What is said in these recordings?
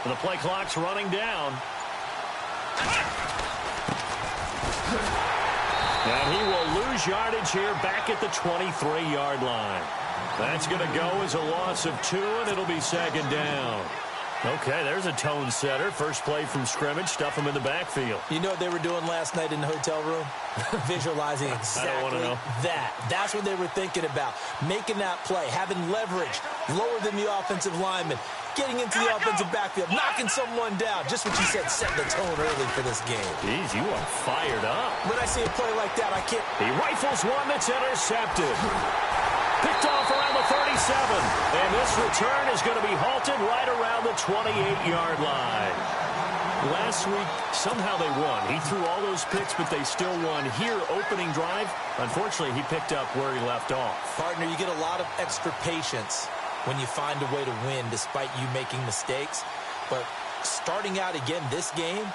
The play clock's running down. And he will lose yardage here back at the 23-yard line. That's going to go as a loss of 2, and it'll be second down. Okay, there's a tone setter. First play from scrimmage, stuff him in the backfield. You know what they were doing last night in the hotel room? Visualizing exactly that. That's what they were thinking about. Making that play, having leverage, lower than the offensive lineman, getting into the offensive backfield, knocking someone down. Just what you said, set the tone early for this game. Jeez, you are fired up. When I see a play like that, I can't. He rifles one that's intercepted. Picked off around the 37. And this return is going to be halted right around the 28-yard line. Last week, somehow they won. He threw all those picks, but they still won. Here, opening drive, unfortunately, he picked up where he left off. Partner, you get a lot of extra patience when you find a way to win despite you making mistakes. But starting out again this game,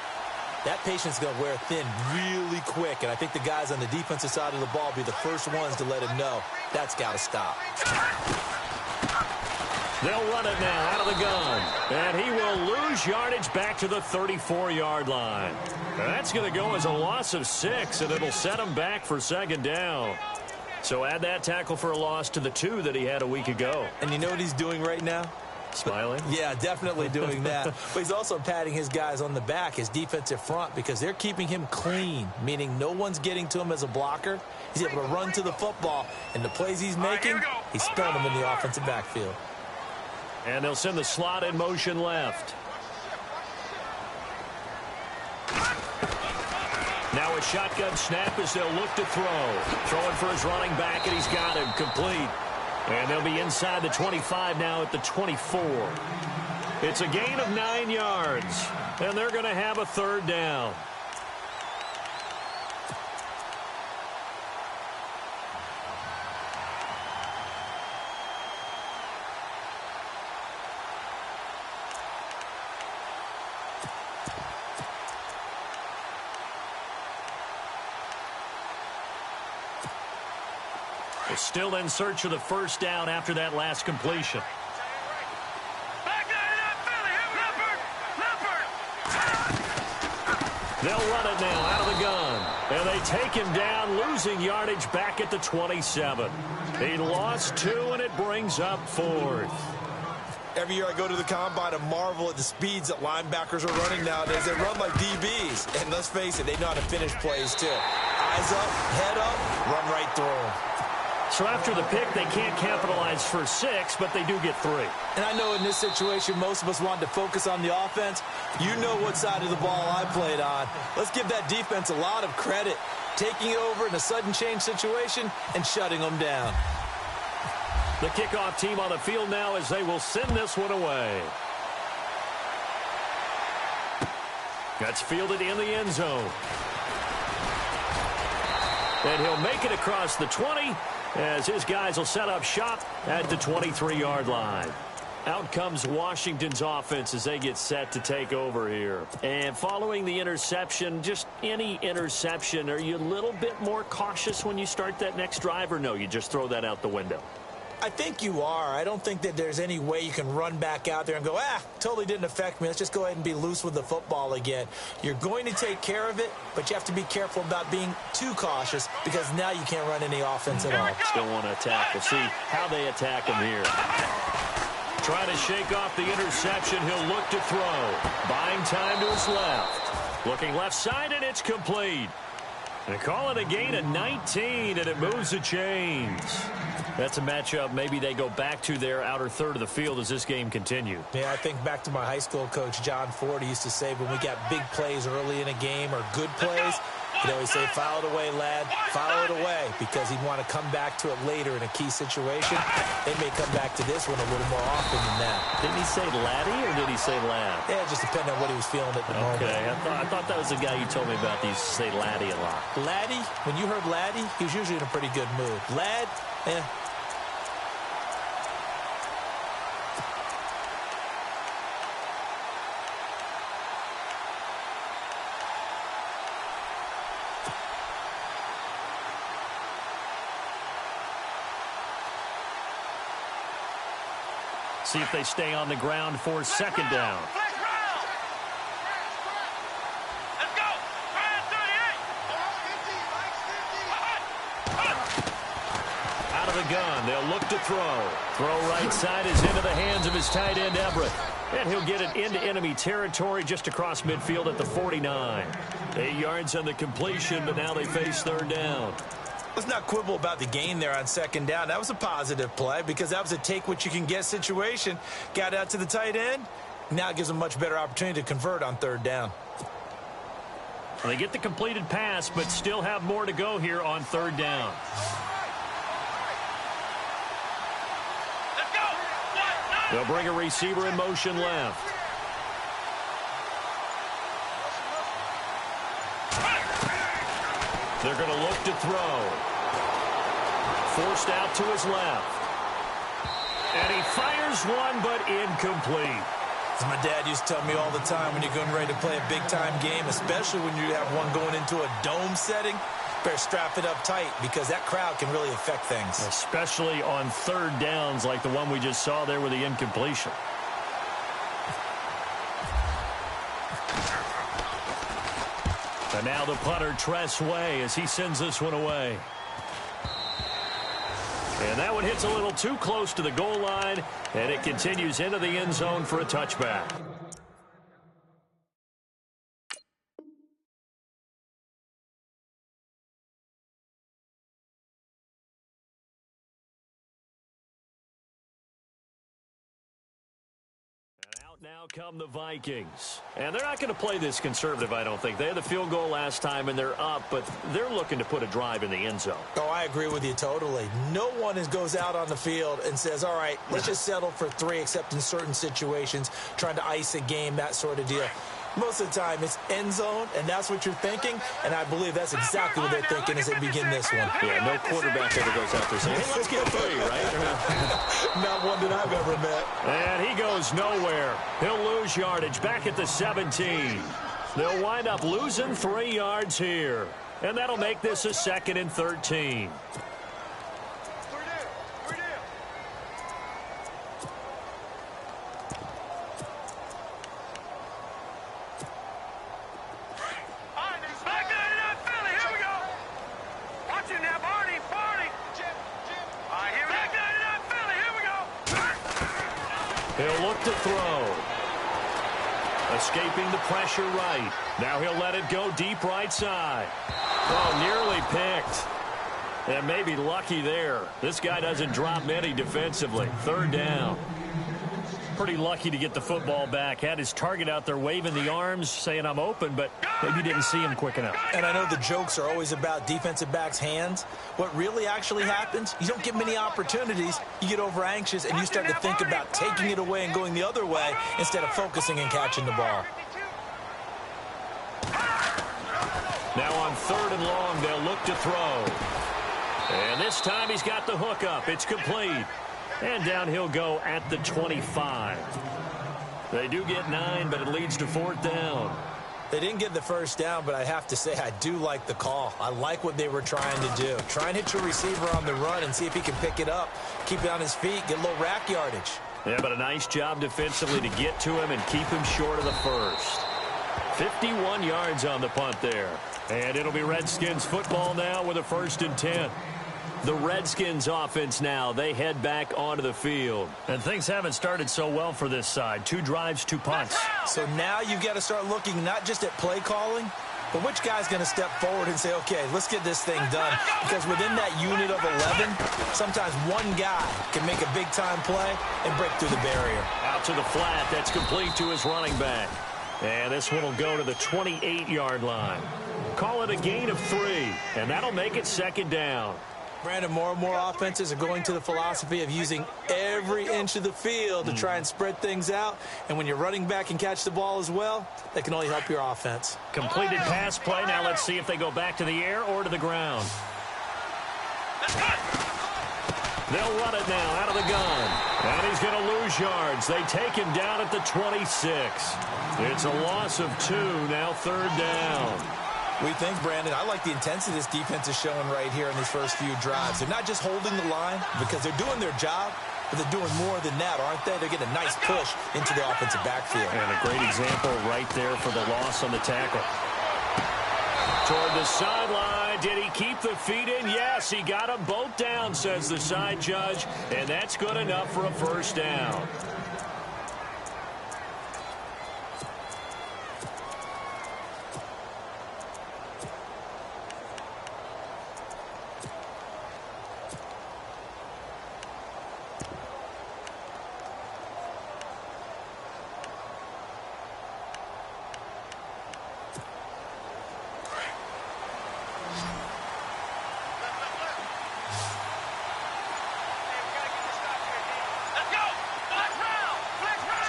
that patience is going to wear thin really quick. And I think the guys on the defensive side of the ball will be the first ones to let him know that's got to stop. They'll run it now out of the gun. And he will lose yardage back to the 34-yard line. That's going to go as a loss of 6, and it'll set him back for second down. So add that tackle for a loss to the 2 that he had a week ago. And you know what he's doing right now? Smiling? Yeah, definitely doing that. But he's also patting his guys on the back, his defensive front, because they're keeping him clean, meaning no one's getting to him as a blocker. He's able to run to the football, and the plays he's making, he's spelling them in the offensive backfield. And they'll send the slot in motion left. Now a shotgun snap as they'll look to throw. Throwing for his running back, and he's got him complete. And they'll be inside the 25 now at the 24. It's a gain of 9 yards, and they're going to have a third down. Still in search of the first down after that last completion. They'll run it now out of the gun. And they take him down, losing yardage back at the 27. He lost 2, and it brings up 4th. Every year I go to the combine and marvel at the speeds that linebackers are running nowadays. They run like DBs. And let's face it, they know how to finish plays too. Eyes up, head up, run right through them. So after the pick, they can't capitalize for 6, but they do get 3. And I know in this situation, most of us wanted to focus on the offense. You know what side of the ball I played on. Let's give that defense a lot of credit. Taking it over in a sudden change situation and shutting them down. The kickoff team on the field now as they will send this one away. That's fielded in the end zone. And he'll make it across the 20 as his guys will set up shop at the 23-yard line. Out comes Washington's offense as they get set to take over here. And following the interception, just any interception, are you a little bit more cautious when you start that next drive, or no, you just throw that out the window? I think you are. I don't think that there's any way you can run back out there and go, totally didn't affect me. Let's just go ahead and be loose with the football again. You're going to take care of it, but you have to be careful about being too cautious because now you can't run any offense at all. Still want to attack. We'll see how they attack him here. Trying to shake off the interception. He'll look to throw. Buying time to his left. Looking left side, and it's complete. They call it a gain of 19, and it moves the chains. That's a matchup maybe they go back to their outer third of the field as this game continues. Yeah, I think back to my high school coach, John Ford. He used to say when we got big plays early in a game or good plays, he'd always say, file it away, lad, file it away, because he'd want to come back to it later in a key situation. They may come back to this one a little more often than that. Didn't he say laddie or did he say lad? Yeah, it just depended on what he was feeling at the moment. Okay, I thought that was the guy you told me about. He used to say laddie a lot. Laddie, when you heard laddie, he was usually in a pretty good mood. Lad, See if they stay on the ground for second down. of the gun. They'll look to throw. Throw right side is into the hands of his tight end, Everett. And he'll get it into enemy territory just across midfield at the 49. 8 yards on the completion, but now they face third down. Let's not quibble about the gain there on second down. That was a positive play because that was a take-what-you-can-get situation. Got out to the tight end. Now it gives them a much better opportunity to convert on third down. Well, they get the completed pass, but still have more to go here on third down. They'll bring a receiver in motion left. They're going to look to throw. Forced out to his left. And he fires one, but incomplete. As my dad used to tell me all the time, when you're getting ready to play a big-time game, especially when you have one going into a dome setting, better strap it up tight because that crowd can really affect things. Especially on third downs like the one we just saw there with the incompletion. And now the punter, Tress Way, as he sends this one away. And that one hits a little too close to the goal line, and it continues into the end zone for a touchback. Now come the Vikings. And they're not going to play this conservative, I don't think. They had the field goal last time, and they're up, but they're looking to put a drive in the end zone. Oh, I agree with you totally. No one goes out on the field and says, all right, let's just settle for 3, except in certain situations, trying to ice a game, that sort of deal. Most of the time, it's end zone, and that's what you're thinking, and I believe that's exactly what they're thinking as they begin this one. Yeah, no quarterback ever goes out there saying, hey, let's get 3, right? Not one that I've ever met. And he goes nowhere. He'll lose yardage back at the 17. They'll wind up losing 3 yards here, and that'll make this a 2nd and 13. He'll look to throw. Escaping the pressure right. Now he'll let it go deep right side. Oh, nearly picked. And maybe lucky there. This guy doesn't drop many defensively. Third down. Pretty lucky to get the football back. Had his target out there waving the arms, saying I'm open, but maybe didn't see him quick enough. And I know the jokes are always about defensive backs' hands. What really actually happens, you don't get many opportunities. You get over anxious, and you start to think about taking it away and going the other way instead of focusing and catching the ball. Now on 3rd and long, they'll look to throw. And this time he's got the hook up. It's complete. And down he'll go at the 25. They do get 9, but it leads to 4th down. They didn't get the first down, but I have to say I do like the call. I like what they were trying to do. Try and hit your receiver on the run and see if he can pick it up, keep it on his feet, get a little rack yardage. Yeah, but a nice job defensively to get to him and keep him short of the first. 51 yards on the punt there. And it'll be Redskins football now with a 1st and 10. The Redskins offense now, they head back onto the field. And things haven't started so well for this side. 2 drives, 2 punts. So now you've got to start looking not just at play calling, but which guy's going to step forward and say, okay, let's get this thing done. Because within that unit of 11, sometimes one guy can make a big-time play and break through the barrier. Out to the flat, that's complete to his running back. And this one will go to the 28-yard line. Call it a gain of 3, and that'll make it 2nd down. Brandon, more and more offenses are going to the philosophy of using every inch of the field to try and spread things out. And when you're running back and catch the ball as well, that can only help your offense. Completed pass play. Now let's see if they go back to the air or to the ground. They'll run it now out of the gun. And he's going to lose yards. They take him down at the 26. It's a loss of 2, now 3rd down. We think, Brandon, I like the intensity this defense is showing right here in these first few drives. They're not just holding the line because they're doing their job, but they're doing more than that, aren't they? They're getting a nice push into the offensive backfield. And a great example right there for the loss on the tackle. Toward the sideline. Did he keep the feet in? Yes, he got them both down, says the side judge, and that's good enough for a first down.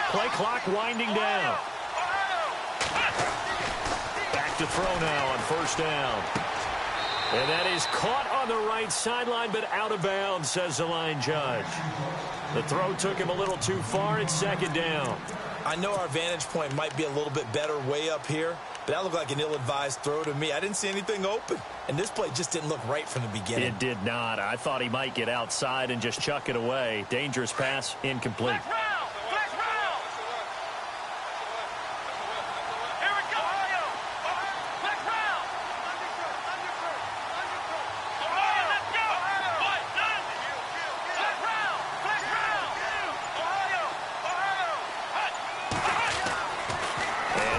Play clock winding down. Back to throw now on first down. And that is caught on the right sideline, but out of bounds, says the line judge. The throw took him a little too far. It's second down. I know our vantage point might be a little bit better way up here, but that looked like an ill-advised throw to me. I didn't see anything open, and this play just didn't look right from the beginning. It did not. I thought he might get outside and just chuck it away. Dangerous pass, incomplete.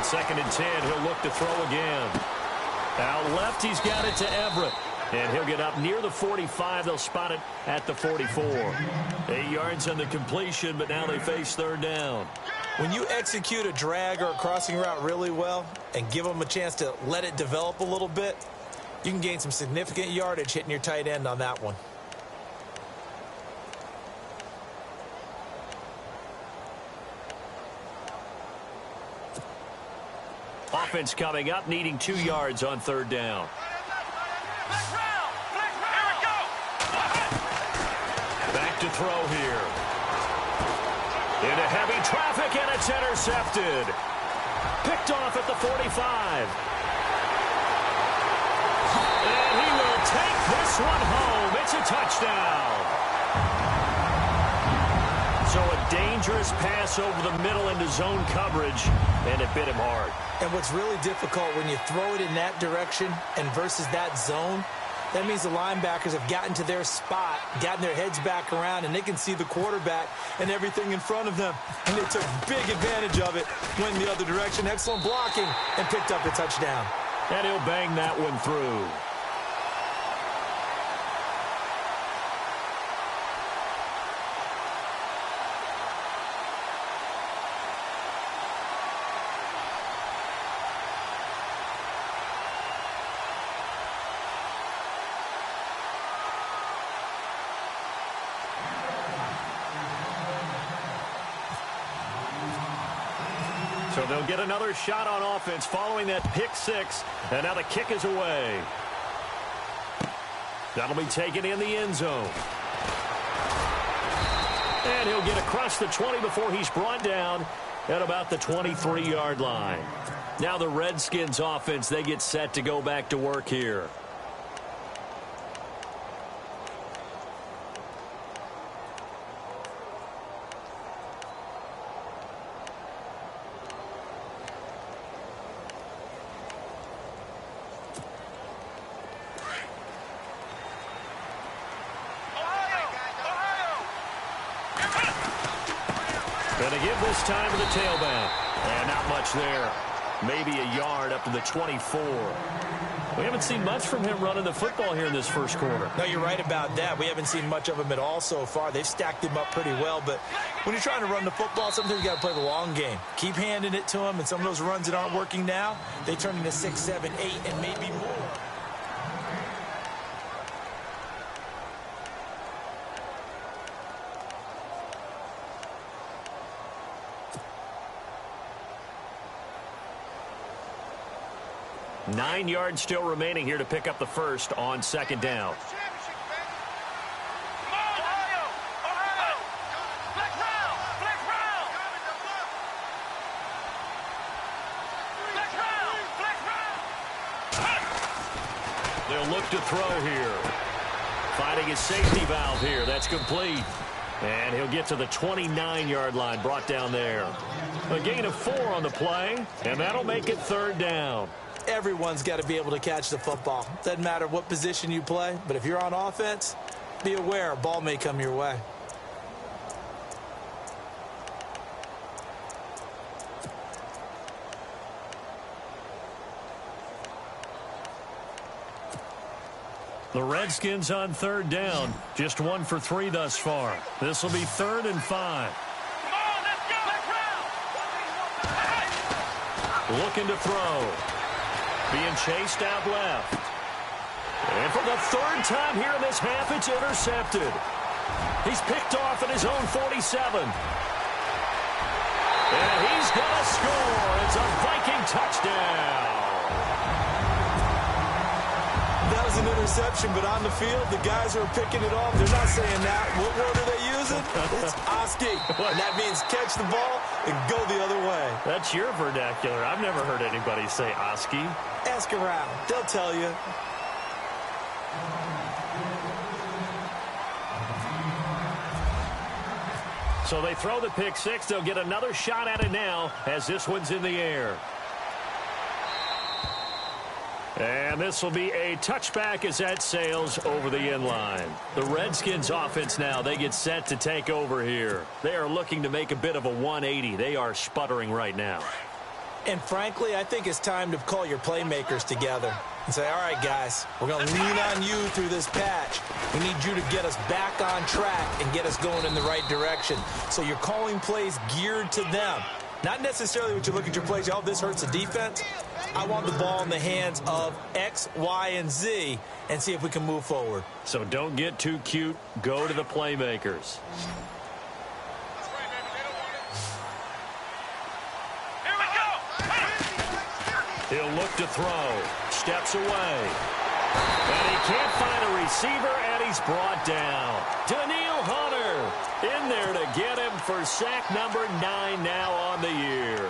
Second and 10, he'll look to throw again. Out left, he's got it to Everett. And he'll get up near the 45. They'll spot it at the 44. 8 yards on the completion, but now they face third down. When you execute a drag or a crossing route really well and give them a chance to let it develop a little bit, you can gain some significant yardage hitting your tight end on that one. Offense coming up, needing 2 yards on third down. Back to throw here. Into heavy traffic, and it's intercepted. Picked off at the 45. And he will take this one home. It's a touchdown. So a dangerous pass over the middle into zone coverage, and it bit him hard. And what's really difficult when you throw it in that direction and versus that zone, that means the linebackers have gotten to their spot, gotten their heads back around, and they can see the quarterback and everything in front of them. And they took big advantage of it, went in the other direction, excellent blocking, and picked up a touchdown. And he'll bang that one through. So they'll get another shot on offense following that pick six. And now the kick is away. That'll be taken in the end zone. And he'll get across the 20 before he's brought down at about the 23-yard line. Now the Redskins offense, they get set to go back to work here. Going to give this time to the tailback. And not much there. Maybe a yard up to the 24. We haven't seen much from him running the football here in this first quarter. No, you're right about that. We haven't seen much of him at all so far. They've stacked him up pretty well. But when you're trying to run the football, sometimes you got to play the long game. Keep handing it to him. And some of those runs that aren't working now, they turn into 6, 7, 8, and maybe more. Nine yards still remaining here to pick up the first on second down. They'll look to throw here. Finding his safety valve here. That's complete. And he'll get to the 29-yard line, brought down there. A gain of 4 on the play, and that'll make it third down. Everyone's got to be able to catch the football. Doesn't matter what position you play, but if you're on offense, be aware a ball may come your way. The Redskins on third down. Just 1 for 3 thus far. This will be 3rd and 5. Looking to throw. Being chased out left. And for the 3rd time here in this half, it's intercepted. He's picked off at his own 47. And he's going to score. It's a Viking touchdown. That was an interception, but on the field, the guys who are picking it off, they're not saying that. What word are they using? It's Oski. And that means catch the ball and go the other way. That's your vernacular. I've never heard anybody say Oski. Ask around. They'll tell you. So they throw the pick six. They'll get another shot at it now as this one's in the air. And this will be a touchback as that sails over the end line. The Redskins offense now, they get set to take over here. They are looking to make a bit of a 180. They are sputtering right now. And frankly, I think it's time to call your playmakers together and say, all right, guys, we're going to lean on you through this patch. We need you to get us back on track and get us going in the right direction. So you're calling plays geared to them. Not necessarily what you look at your plays, oh, this hurts the defense. I want the ball in the hands of X, Y, and Z and see if we can move forward. So don't get too cute. Go to the playmakers. He'll look to throw. Steps away. And he can't find a receiver, and he's brought down. Daniil Hunter in there to get him for sack number 9 now on the year.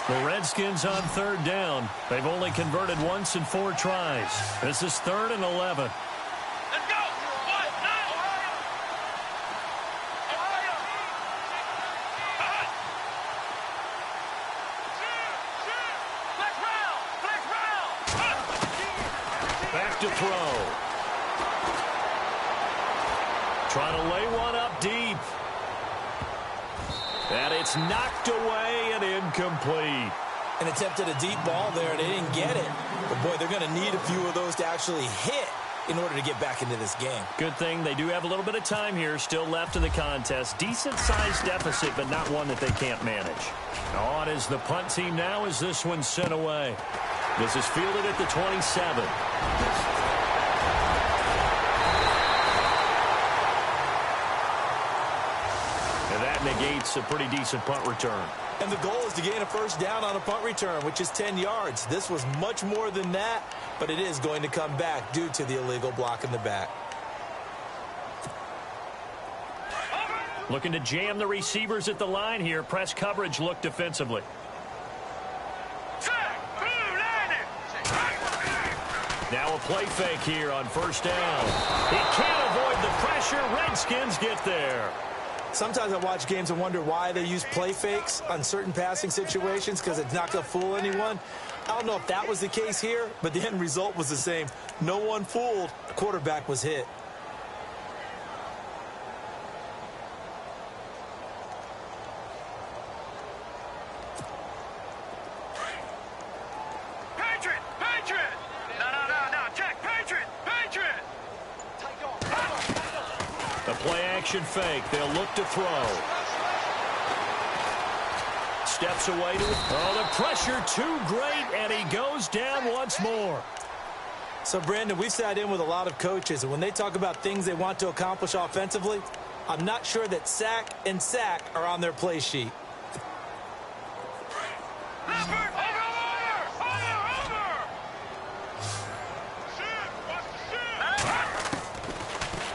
The Redskins on third down. They've only converted once in 4 tries. This is 3rd and 11. Let's go! Back to throw. Trying to lay one up deep. And it's knocked away and incomplete. And attempted a deep ball there, and they didn't get it. But, boy, they're going to need a few of those to actually hit in order to get back into this game. Good thing they do have a little bit of time here still left in the contest. Decent-sized deficit, but not one that they can't manage. On is the punt team now as this one's sent away. This is fielded at the 27. And that negates a pretty decent punt return. And the goal is to gain a first down on a punt return, which is 10 yards. This was much more than that, but it is going to come back due to the illegal block in the back. Looking to jam the receivers at the line here. Press coverage look defensively. Now a play fake here on first down. He can't avoid the pressure. Redskins get there. Sometimes I watch games and wonder why they use play fakes on certain passing situations because it's not going to fool anyone. I don't know if that was the case here, but the end result was the same. No one fooled. The quarterback was hit. Play-action fake. They'll look to throw. Steps away to it. Oh, the pressure too great, and he goes down once more. So, Brandon, we've sat in with a lot of coaches, and when they talk about things they want to accomplish offensively, I'm not sure that sack and sack are on their play sheet.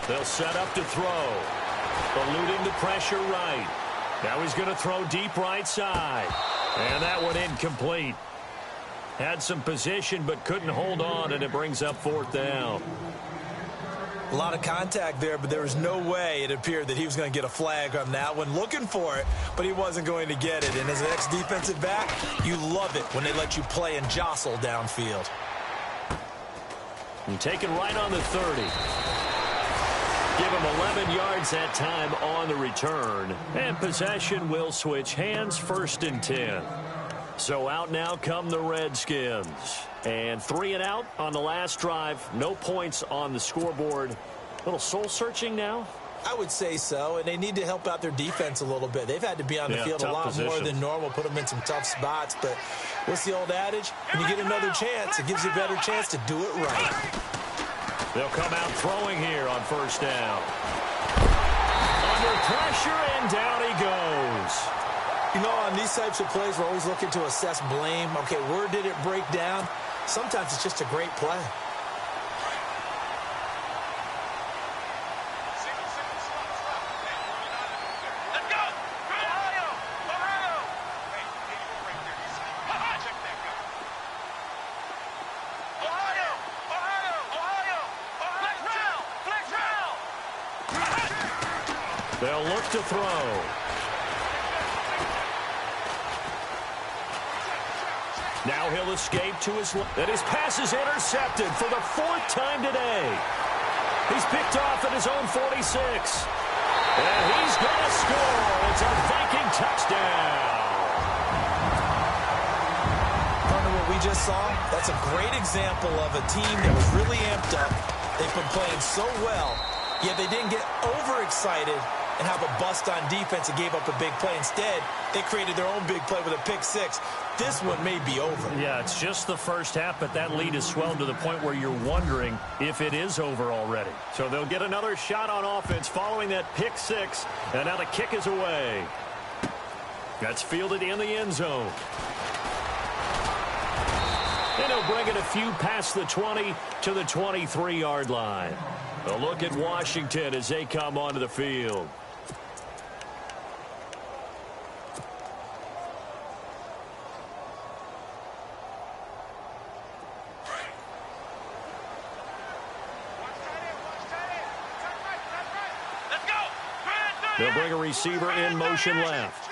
They'll set up to throw. Eluding the pressure right. Now he's going to throw deep right side. And that one incomplete. Had some position but couldn't hold on, and it brings up 4th down. A lot of contact there, but there was no way it appeared that he was going to get a flag on that one. Looking for it, but he wasn't going to get it. And as an ex-defensive back, you love it when they let you play and jostle downfield. And taken right on the 30. Give him 11 yards that time on the return. And possession will switch hands, 1st and 10. So out now come the Redskins. And 3 and out on the last drive. No points on the scoreboard. A little soul-searching now? I would say so, and they need to help out their defense a little bit. They've had to be on the field a lot more than normal, put them in some tough spots. But what's the old adage? When you get another chance, it gives you a better chance to do it right. They'll come out throwing here on 1st down. Under pressure, and down he goes. You know, on these types of plays, we're always looking to assess blame. Okay, where did it break down? Sometimes it's just a great play. They'll look to throw. Now he'll escape to his left. And his pass is intercepted for the 4th time today. He's picked off at his own 46. And he's going to score. It's a Viking touchdown. Partner, what we just saw, that's a great example of a team that was really amped up. They've been playing so well, yet they didn't get overexcited and have a bust on defense and gave up a big play. Instead, they created their own big play with a pick 6. This one may be over. Yeah, it's just the first half, but that lead has swelled to the point where you're wondering if it is over already. So they'll get another shot on offense following that pick 6, and now the kick is away. That's fielded in the end zone. And he'll bring it a few past the 20 to the 23-yard line. A look at Washington as they come onto the field. They'll bring a receiver in motion left.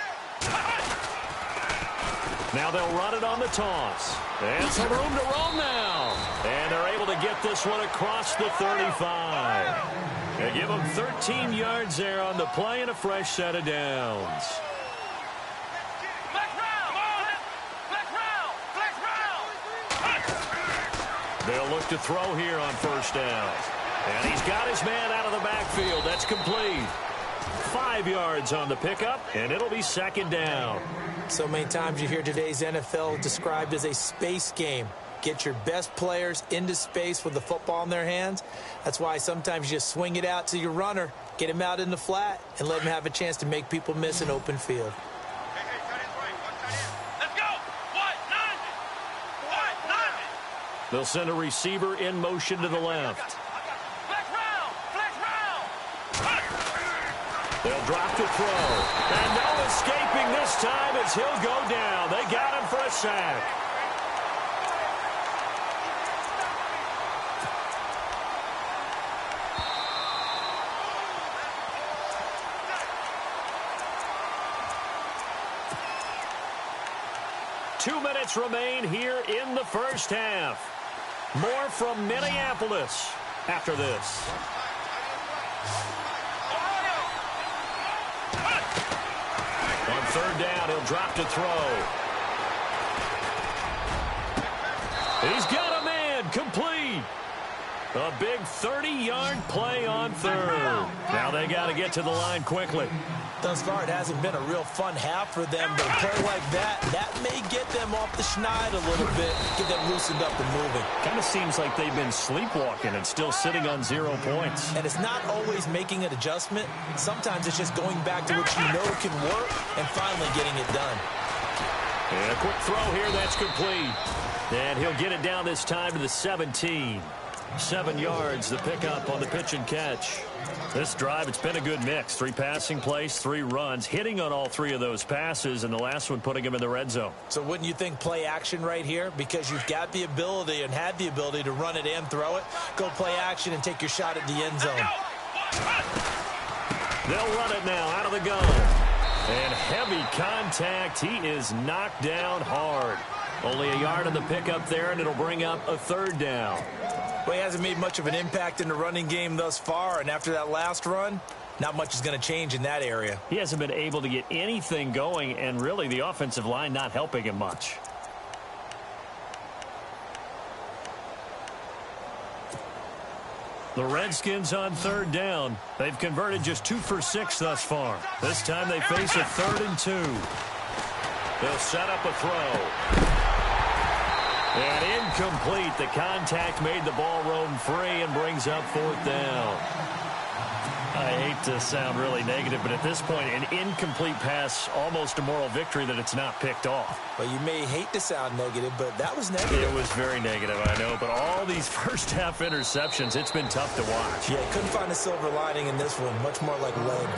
Now they'll run it on the toss. And some room to roam now. And they're able to get this one across the 35. They give them 13 yards there on the play and a fresh set of downs. They'll look to throw here on 1st down. And he's got his man out of the backfield. That's complete. 5 yards on the pickup, and it'll be 2nd down. So many times you hear today's NFL described as a space game. Get your best players into space with the football in their hands. That's why sometimes you just swing it out to your runner, get him out in the flat, and let him have a chance to make people miss an open field. They'll send a receiver in motion to the left. They'll drop to throw. And no escaping this time as he'll go down. They got him for a sack. Two minutes remain here in the first half. More from Minneapolis after this. On 3rd down, he'll drop to throw. He's got a man, complete. A big 30-yard play on 3rd. Now they got to get to the line quickly. Thus far, it hasn't been a real fun half for them, but a play like that may get them off the schneid a little bit, get them loosened up and moving. Kind of seems like they've been sleepwalking and still sitting on 0 points. And it's not always making an adjustment. Sometimes it's just going back to what you know can work and finally getting it done. And a quick throw here, that's complete. And he'll get it down this time to the 17. 7 yards, the pickup on the pitch and catch. This drive, it's been a good mix. 3 passing plays, 3 runs, hitting on all 3 of those passes, and the last one putting him in the red zone. So wouldn't you think play action right here? Because you've got the ability and had the ability to run it and throw it. Go play action and take your shot at the end zone. They'll run it now out of the gun. And heavy contact. He is knocked down hard. Only a yard on the pickup there, and it'll bring up a 3rd down. Well, he hasn't made much of an impact in the running game thus far, and after that last run, not much is going to change in that area. He hasn't been able to get anything going, and really the offensive line not helping him much. The Redskins on 3rd down. They've converted just 2 for 6 thus far. This time they face a 3rd and 2. They'll set up a throw. And incomplete. The contact made the ball roam free and brings up 4th down. I hate to sound really negative, but at this point, an incomplete pass, almost a moral victory that it's not picked off. Well, you may hate to sound negative, but that was negative. It was very negative, I know, but all these first-half interceptions, it's been tough to watch. Yeah, couldn't find a silver lining in this one, much more like lead.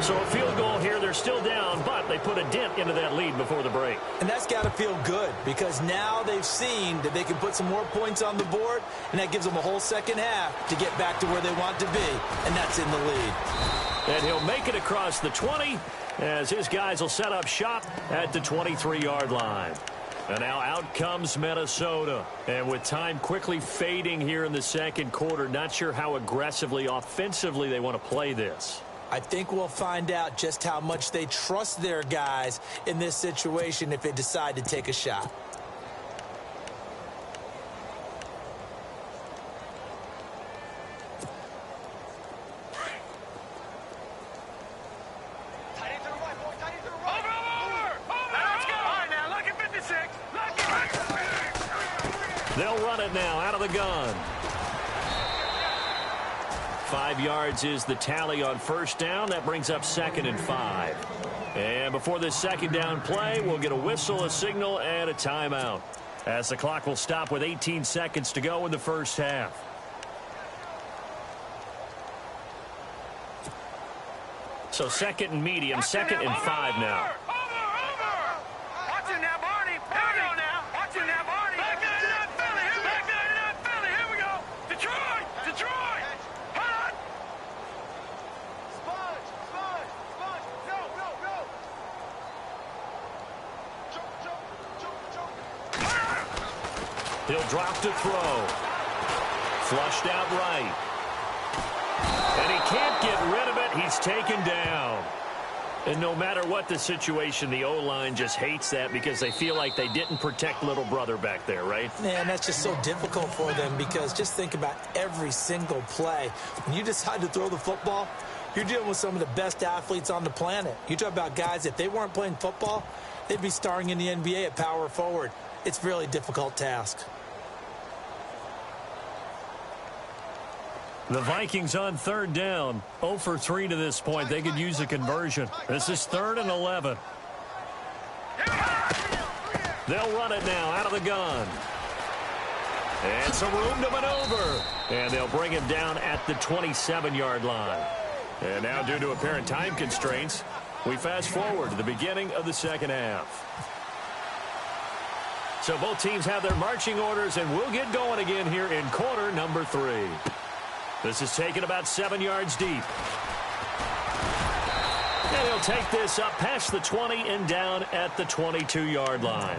So a field goal here, they're still down, but they put a dent into that lead before the break. And that's got to feel good, because now they've seen that they can put some more points on the board, and that gives them a whole second half to get back to where they want to be, and that's in the lead. And he'll make it across the 20 as his guys will set up shop at the 23-yard line. And now out comes Minnesota. And with time quickly fading here in the second quarter, not sure how aggressively, offensively they want to play this. I think we'll find out just how much they trust their guys in this situation if they decide to take a shot. They'll run it now out of the gun. 5 yards is the tally on 1st down. That brings up 2nd and 5. And before this 2nd down play, we'll get a whistle, a signal, and a timeout, as the clock will stop with 18 seconds to go in the first half. So 2nd and medium, 2nd and 5 now. He'll drop to throw. Flushed out right. And he can't get rid of it. He's taken down. And no matter what the situation, the O-line just hates that because they feel like they didn't protect little brother back there, right? Man, that's just so difficult for them because just think about every single play. When you decide to throw the football, you're dealing with some of the best athletes on the planet. You talk about guys, if they weren't playing football, they'd be starring in the NBA at power forward. It's a really difficult task. The Vikings on 3rd down, 0 for 3 to this point. They could use a conversion. This is 3rd and 11. They'll run it now out of the gun. And some room to maneuver. And they'll bring him down at the 27-yard line. And now, due to apparent time constraints, we fast forward to the beginning of the second half. So both teams have their marching orders, and we'll get going again here in quarter number 3. This is taken about 7 yards deep. And he'll take this up past the 20 and down at the 22-yard line.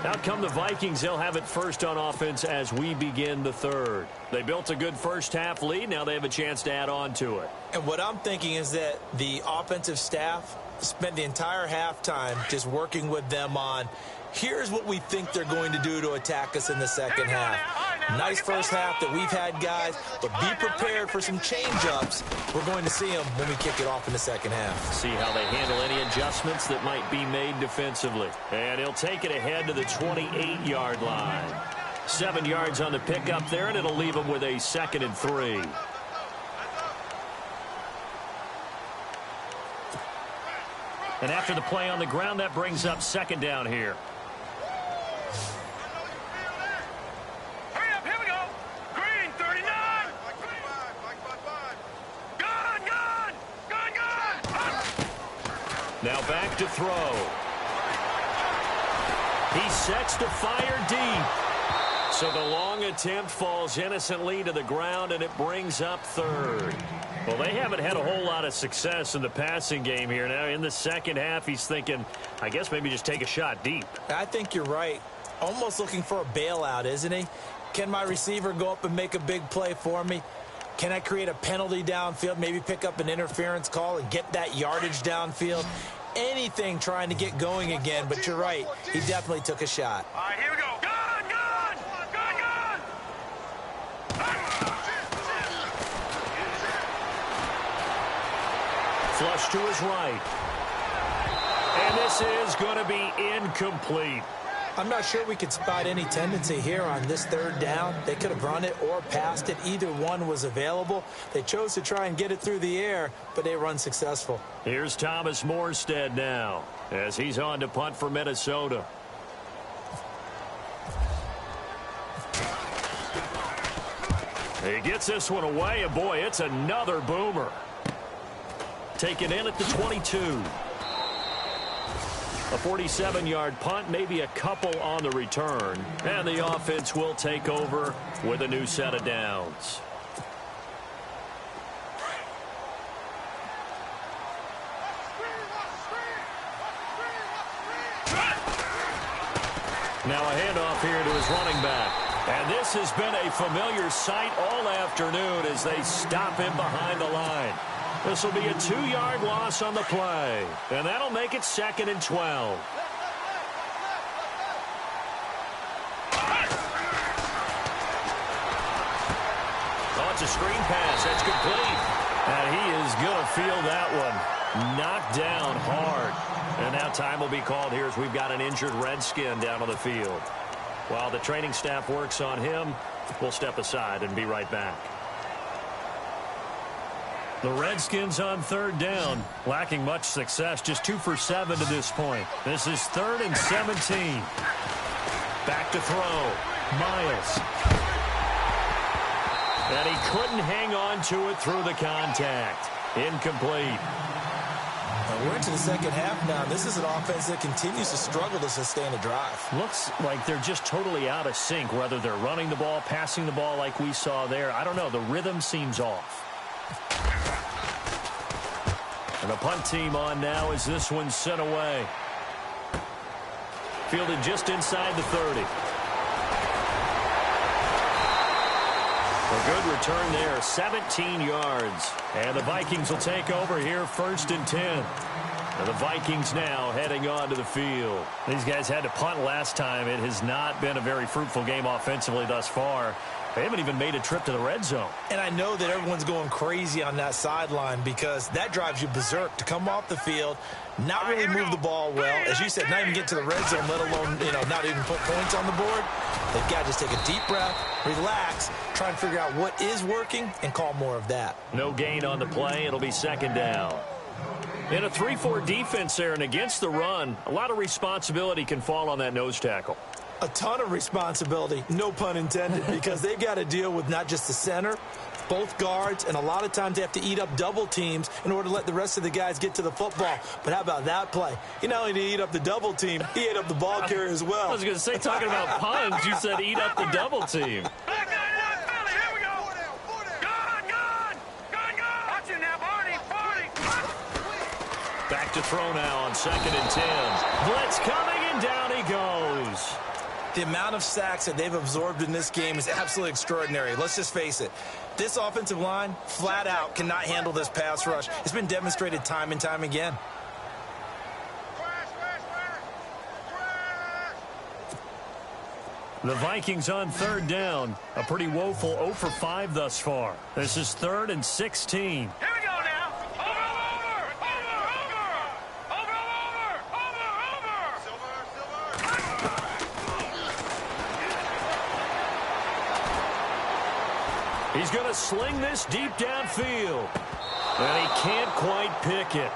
Out come the Vikings. They'll have it first on offense as we begin the 3rd. They built a good first-half lead. Now they have a chance to add on to it. And what I'm thinking is that the offensive staff spent the entire halftime just working with them on, here's what we think they're going to do to attack us in the second half. Nice first half that we've had, guys, but be prepared for some change-ups. We're going to see them when we kick it off in the second half. See how they handle any adjustments that might be made defensively. And he'll take it ahead to the 28-yard line. 7 yards on the pickup there, and it'll leave him with a 2nd and 3. And after the play on the ground, that brings up 2nd down here. Hurry up, here we go. Green, 30. Now back to throw. He sets to fire deep. So the long attempt falls innocently to the ground, and it brings up third. Well, they haven't had a whole lot of success in the passing game here. Now, in the second half, he's thinking, I guess maybe just take a shot deep. I think you're right. Almost looking for a bailout, isn't he? Can my receiver go up and make a big play for me? Can I create a penalty downfield, maybe pick up an interference call and get that yardage downfield? Anything trying to get going again, but you're right. He definitely took a shot. All right, here we go. Gun, gun, gun, gun. Flush to his right. And this is going to be incomplete. I'm not sure we could spot any tendency here on this third down. They could have run it or passed it. Either one was available. They chose to try and get it through the air, but they were unsuccessful. Here's Thomas Morstead now as he's on to punt for Minnesota. He gets this one away, and boy, it's another boomer. Taken in at the 22. A 47-yard punt, maybe a couple on the return. And the offense will take over with a new set of downs. Now a handoff here to his running back. And this has been a familiar sight all afternoon as they stop him behind the line. This will be a 2-yard loss on the play. And that'll make it 2nd and 12. Oh, it's a screen pass. That's complete. And he is going to feel that one knocked down hard. And now time will be called here as we've got an injured Redskin down on the field. While the training staff works on him, we'll step aside and be right back. The Redskins on third down, lacking much success, just 2 for 7 to this point. This is 3rd and 17. Back to throw. Miles. And he couldn't hang on to it through the contact. Incomplete. We're into the second half now. This is an offense that continues to struggle to sustain a drive. Looks like they're just totally out of sync, whether they're running the ball, passing the ball like we saw there. I don't know. The rhythm seems off. And the punt team on now as this one's sent away. Fielded just inside the 30. A good return there, 17 yards. And the Vikings will take over here 1st and 10. And the Vikings now heading onto the field. These guys had to punt last time. It has not been a very fruitful game offensively thus far. They haven't even made a trip to the red zone. And I know that everyone's going crazy on that sideline because that drives you berserk to come off the field, not really move the ball well. As you said, not even get to the red zone, let alone, not even put points on the board. They've got to just take a deep breath, relax, try and figure out what is working, and call more of that. No gain on the play. It'll be 2nd down. In a 3-4 defense there and against the run, a lot of responsibility can fall on that nose tackle. A ton of responsibility, no pun intended, because they've got to deal with not just the center, both guards, and a lot of times they have to eat up double teams in order to let the rest of the guys get to the football. But how about that play? He not only did he eat up the double team, he ate up the ball carrier as well. I was going to say, talking about puns, you said eat up the double team. Back to throw now on 2nd and 10. Blitz coming, and down he goes. The amount of sacks that they've absorbed in this game is absolutely extraordinary. Let's just face it. This offensive line, flat out, cannot handle this pass rush. It's been demonstrated time and time again. The Vikings on 3rd down. A pretty woeful 0 for 5 thus far. This is 3rd and 16. He's going to sling this deep downfield. And he can't quite pick it.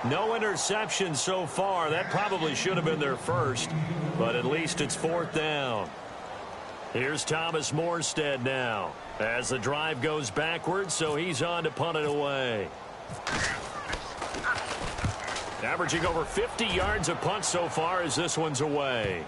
No interception so far. That probably should have been their first. But at least it's 4th down. Here's Thomas Morstead now. As the drive goes backwards, so he's on to punt it away. Averaging over 50 yards a punt so far as this one's away.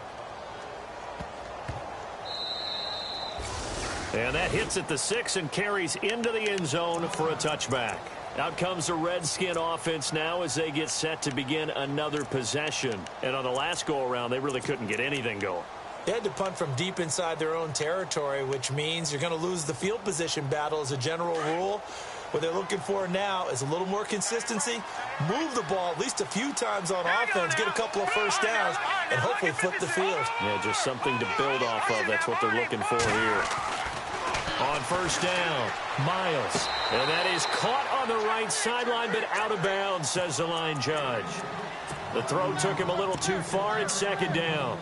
And that hits at the 6 and carries into the end zone for a touchback. Out comes the Redskin offense now as they get set to begin another possession. And on the last go-around, they really couldn't get anything going. They had to punt from deep inside their own territory, which means you're going to lose the field position battle as a general rule. What they're looking for now is a little more consistency, move the ball at least a few times on offense, get a couple of first downs, and hopefully flip the field. Yeah, just something to build off of. That's what they're looking for here. On first down, Miles. And that is caught on the right sideline, but out of bounds, says the line judge. The throw took him a little too far. It's second down.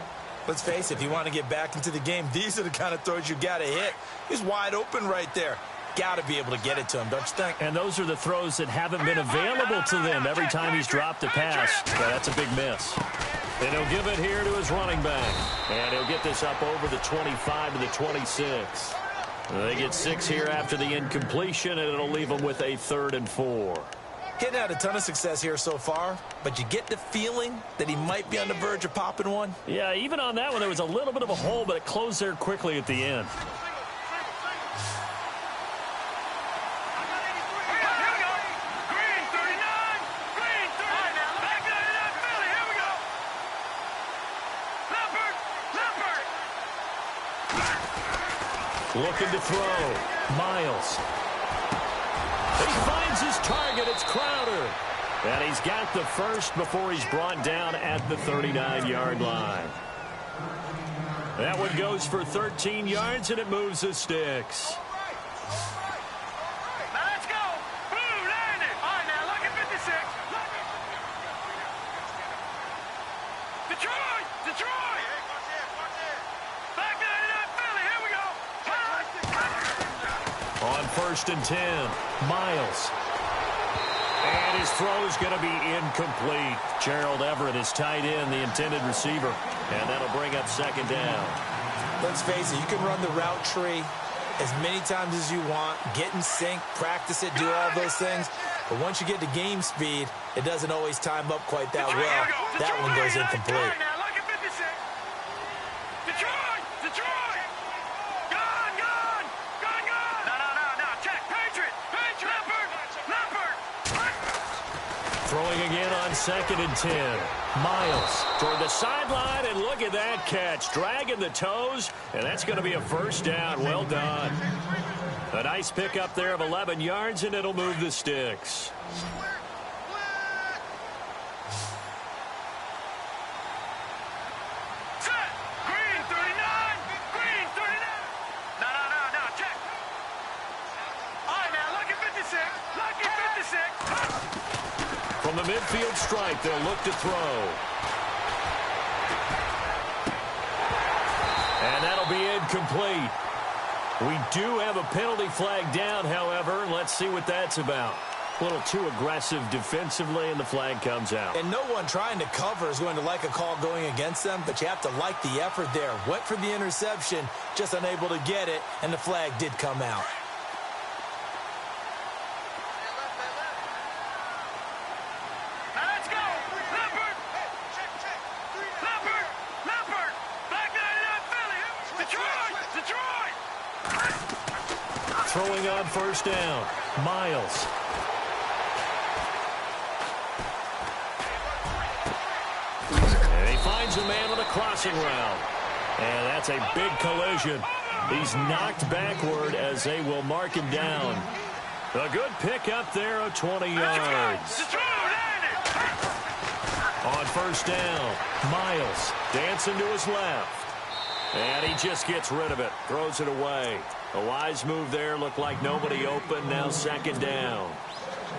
Let's face it, if you want to get back into the game, these are the kind of throws you got to hit. He's wide open right there. Got to be able to get it to him, don't you think? And those are the throws that haven't been available to them every time he's dropped a pass. Yeah, that's a big miss. And he'll give it here to his running back. And he'll get this up over the 25 to the 26. They get 6 here after the incompletion, and it'll leave them with a 3rd and 4. Hitting out a ton of success here so far, but you get the feeling that he might be on the verge of popping one. Yeah, even on that one, there was a little bit of a hole, but it closed there quickly at the end. Looking to throw. Miles. He finds his target. It's Crowder. And he's got the first before he's brought down at the 39-yard line. That one goes for 13 yards, and it moves the sticks. Now let's go. Blue, landed. All right, now look at 56. Detroit! Detroit! Back 99 Philly. Here we go. On first and 10, Miles. And his throw is going to be incomplete. Gerald Everett is tight end, the intended receiver. And that'll bring up second down. Let's face it, you can run the route tree as many times as you want, get in sync, practice it, do all those things. But once you get to game speed, it doesn't always time up quite that well. That one goes incomplete. Now look at 56. Detroit! Detroit! Gone! Gone! Gone! Gone! No. Check. Patriot! Leopard! Leopard! Throwing again on second and 10. Miles toward the sideline, and look at that catch. Dragging the toes, and that's going to be a first down. Well done. A nice pickup there of 11 yards, and it'll move the sticks. Set! Green 39! Green 39! No. Check. All right, now look at 56. Look at 56. From the midfield stripe, they'll look to throw. And that'll be incomplete. We do have a penalty flag down, however. Let's see what that's about. A little too aggressive defensively, and the flag comes out. And no one trying to cover is going to like a call going against them, but you have to like the effort there. Went for the interception, just unable to get it, and the flag did come out. Now let's go! Leopard! Leopard! Back 99 Philly! Detroit! Throwing on first down, Miles. And he finds a man on a crossing route. And that's a big collision. He's knocked backward as they will mark him down. A good pickup there of 20 yards. On first down, Miles dancing to his left. And he just gets rid of it, throws it away. A wise move there, looked like nobody open, now second down.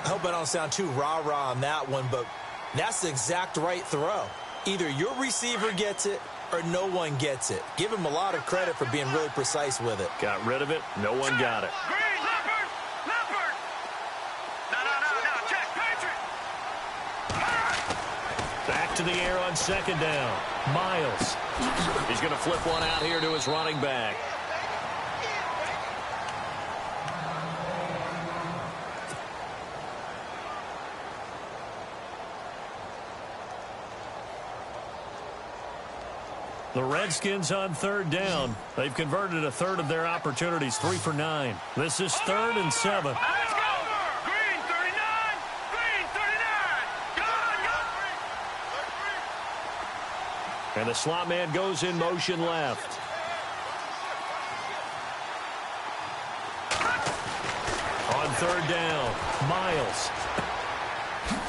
I hope I don't sound too rah-rah on that one, but that's the exact right throw. Either your receiver gets it or no one gets it. Give him a lot of credit for being really precise with it. Got rid of it, no one got it. Green, Leopard! No, check, Patriot! Back to the air on second down. Miles. He's going to flip one out here to his running back. The Redskins on third down. They've converted a third of their opportunities, 3 for 9. This is 3rd and 7. Let's go! Green 39! Green 39! Go! And the slot man goes in motion left. On third down, Miles.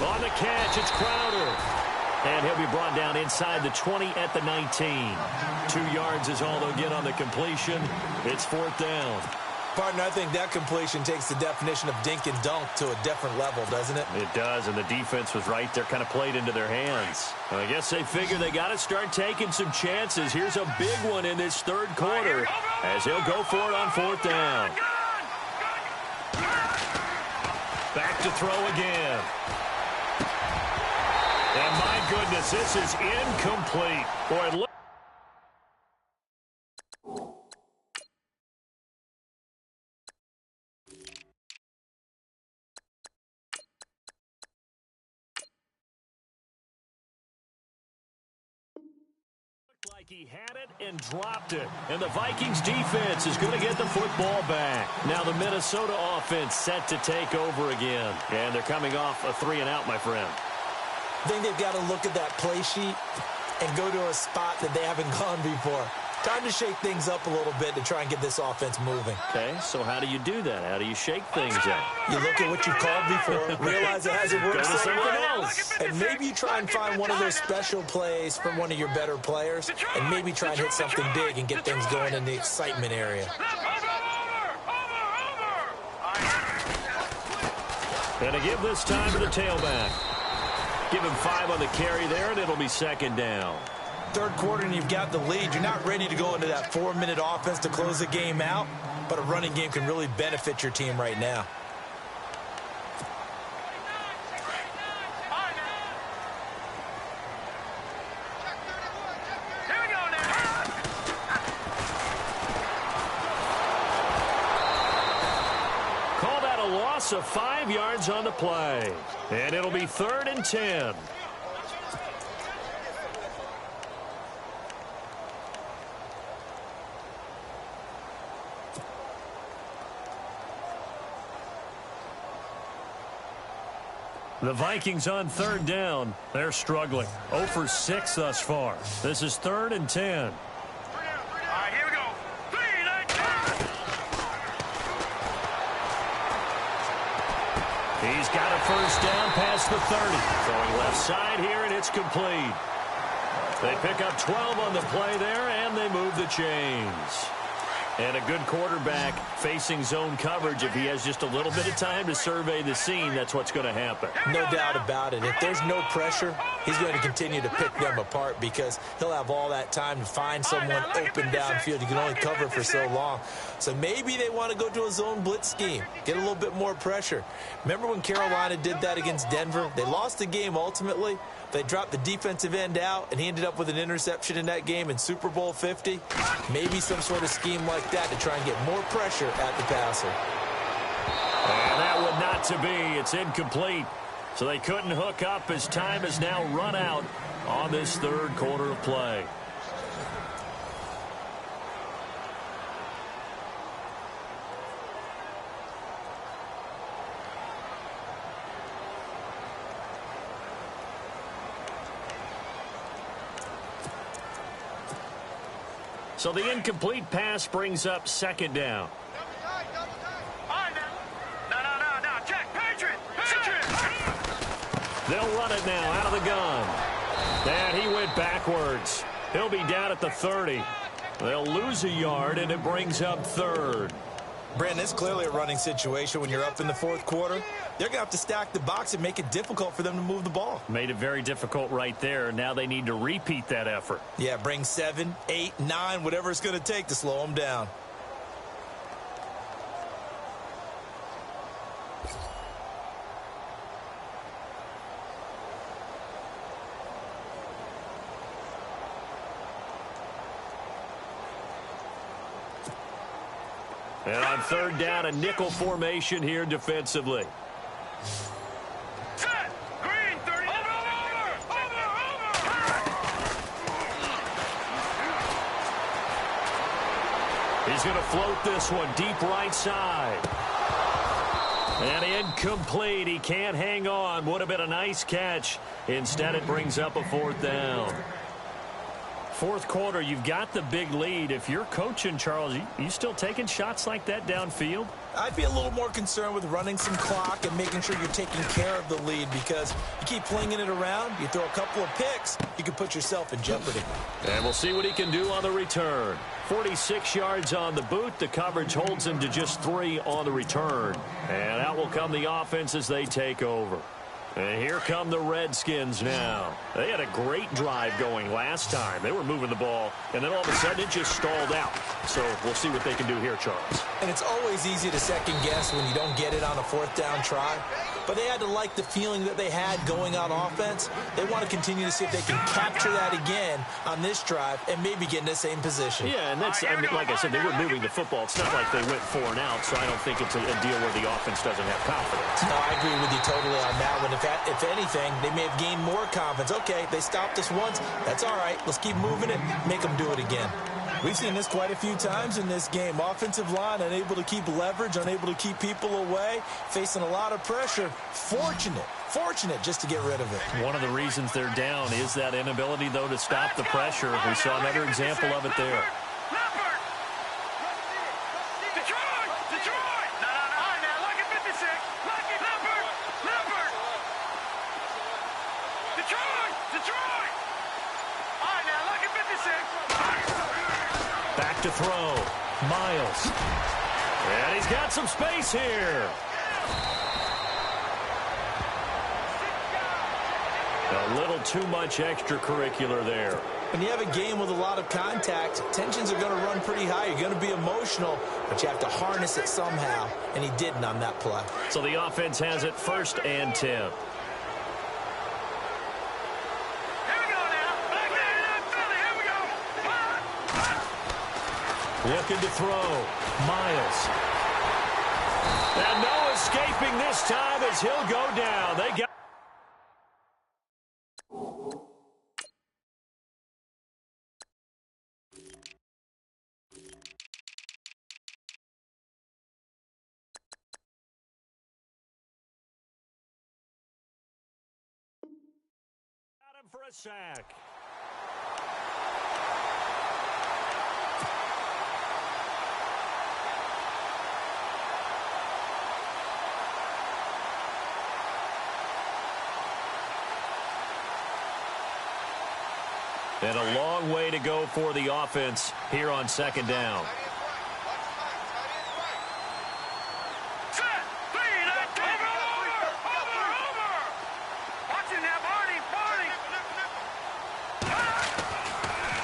On the catch, it's Crowder. And he'll be brought down inside the 20 at the 19. 2 yards is all they'll get on the completion. It's 4th down. Partner, I think that completion takes the definition of dink and dunk to a different level, doesn't it? It does, and the defense was right there, kind of played into their hands. I guess they figure they got to start taking some chances. Here's a big one in this 3rd quarter as he'll go for it on 4th down. Back to throw again. And my goodness, this is incomplete. Boy, look. Like he had it and dropped it. And the Vikings defense is going to get the football back. Now the Minnesota offense set to take over again. And they're coming off a 3-and-out, my friend. I think they've got to look at that play sheet and go to a spot that they haven't gone before. Time to shake things up a little bit to try and get this offense moving. Okay, so how do you do that? How do you shake things up? You look at what you've called before, realize it hasn't worked something else. And maybe you try and find one of those special plays from one of your better players, and maybe try and hit something big and get things going in the excitement area. And to give this time to the tailback. Give him 5 on the carry there, and it'll be 2nd down. 3rd quarter and you've got the lead. You're not ready to go into that 4-minute offense to close the game out, but a running game can really benefit your team right now. Here we go now. Call that a loss of 5 yards on the play. And it'll be 3rd and 10. The Vikings on 3rd down. They're struggling. 0 for 6 thus far. This is 3rd and 10. All right, here we go. 3, 9, 10. He's got a 1st down past the 30. Throwing left side here, and it's complete. They pick up 12 on the play there, and they move the chains. And a good quarterback facing zone coverage. If he has just a little bit of time to survey the scene, that's what's going to happen. No doubt about it. If there's no pressure, he's going to continue to pick them apart because he'll have all that time to find someone open downfield. You can only cover for so long. So maybe they want to go to a zone blitz scheme, get a little bit more pressure. Remember when Carolina did that against Denver? They lost the game ultimately. They dropped the defensive end out, and he ended up with an interception in that game in Super Bowl 50. Maybe some sort of scheme like that to try and get more pressure at the passer. And that would not to be. It's incomplete. So they couldn't hook up as time has now run out on this 3rd quarter of play. So the incomplete pass brings up 2nd down. No. Check. Patriot. They'll run it now out of the gun. And he went backwards. He'll be down at the 30. They'll lose a yard, and it brings up 3rd. Brandon, it's clearly a running situation when you're up in the 4th quarter. They're going to have to stack the box and make it difficult for them to move the ball. Made it very difficult right there. Now they need to repeat that effort. Yeah, bring 7, 8, 9, whatever it's going to take to slow them down. And on 3rd down, a nickel formation here defensively. Set. Green 30. Over. He's going to float this one deep right side. And incomplete. He can't hang on. Would have been a nice catch. Instead, it brings up a 4th down. Fourth quarter, you've got the big lead. If you're coaching, Charles, you still taking shots like that downfield? I'd be a little more concerned with running some clock and making sure you're taking care of the lead, because you keep flinging it around, you throw a couple of picks, you can put yourself in jeopardy. And we'll see what he can do on the return. 46 yards on the boot. The coverage holds him to just 3 on the return. And out will come the offense as they take over. And here come the Redskins now. They had a great drive going last time. They were moving the ball, and then all of a sudden it just stalled out. So we'll see what they can do here, Charles. And it's always easy to second guess when you don't get it on a 4th down try. But they had to like the feeling that they had going on offense. They want to continue to see if they can capture that again on this drive and maybe get in the same position. Yeah, and that's, I mean, like I said, they were moving the football. It's not like they went 4 and out, so I don't think it's a deal where the offense doesn't have confidence. No, I agree with you totally on that one. If anything, they may have gained more confidence. Okay, they stopped us once. That's all right. Let's keep moving it. Make them do it again. We've seen this quite a few times in this game. Offensive line unable to keep leverage, unable to keep people away, facing a lot of pressure. Fortunate just to get rid of it. One of the reasons they're down is that inability, though, to stop the pressure. We saw another example of it there. Back to throw. Miles. And he's got some space here. A little too much extracurricular there. When you have a game with a lot of contact, tensions are going to run pretty high. You're going to be emotional, but you have to harness it somehow, and he didn't on that play. So the offense has it 1st and 10. Looking to throw. Miles. And no escaping this time as he'll go down. They got... Got him for a sack. And a long way to go for the offense here on 2nd down.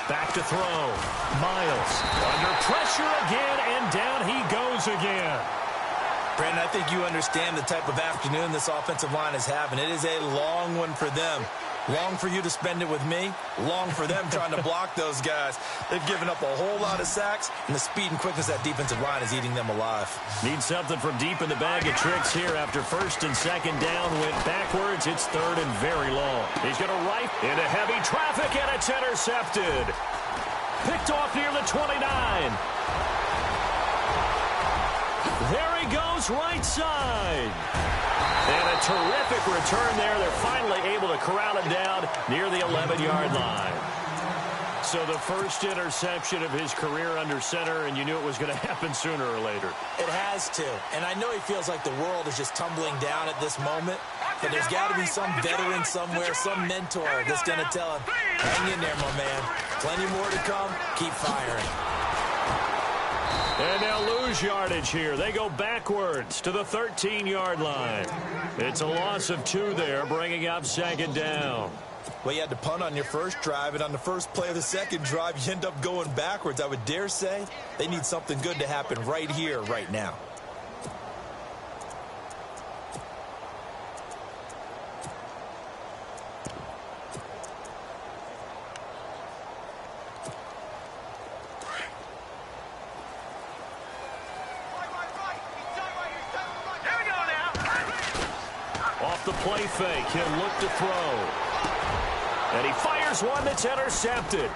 Back to throw. Miles under pressure again, and down he goes again. Brandon, I think you understand the type of afternoon this offensive line is having. It is a long one for them. Long for you to spend it with me. Long for them trying to block those guys. They've given up a whole lot of sacks, and the speed and quickness of that defensive line is eating them alive. Need something from deep in the bag of tricks here after 1st and 2nd down. Went backwards. It's 3rd and very long. He's going to right into heavy traffic, and it's intercepted. Picked off near the 29. There he goes, right side. And a terrific return there. They're finally able to corral him down near the 11-yard line. So the first interception of his career under center, and you knew it was going to happen sooner or later. It has to. And I know he feels like the world is just tumbling down at this moment, but there's got to be some veteran somewhere, some mentor that's going to tell him, hang in there, my man. Plenty more to come. Keep firing. And they'll lose yardage here. They go backwards to the 13-yard line. It's a loss of 2 there, bringing up 2nd down. Well, you had to punt on your first drive, and on the first play of the second drive, you end up going backwards. I would dare say they need something good to happen right here, right now. The play fake. He'll look to throw. And he fires one that's intercepted.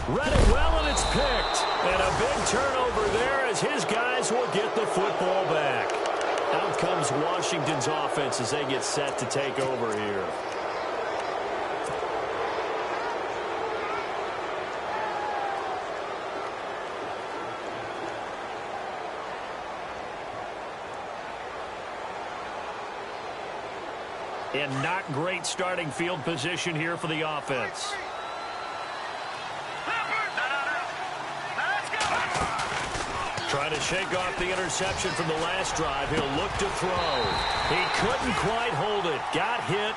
Read it well, and it's picked. And a big turnover there as his guys will get the football back. Out comes Washington's offense as they get set to take over here. And not great starting field position here for the offense. Trying to shake off the interception from the last drive. He'll look to throw. He couldn't quite hold it. Got hit.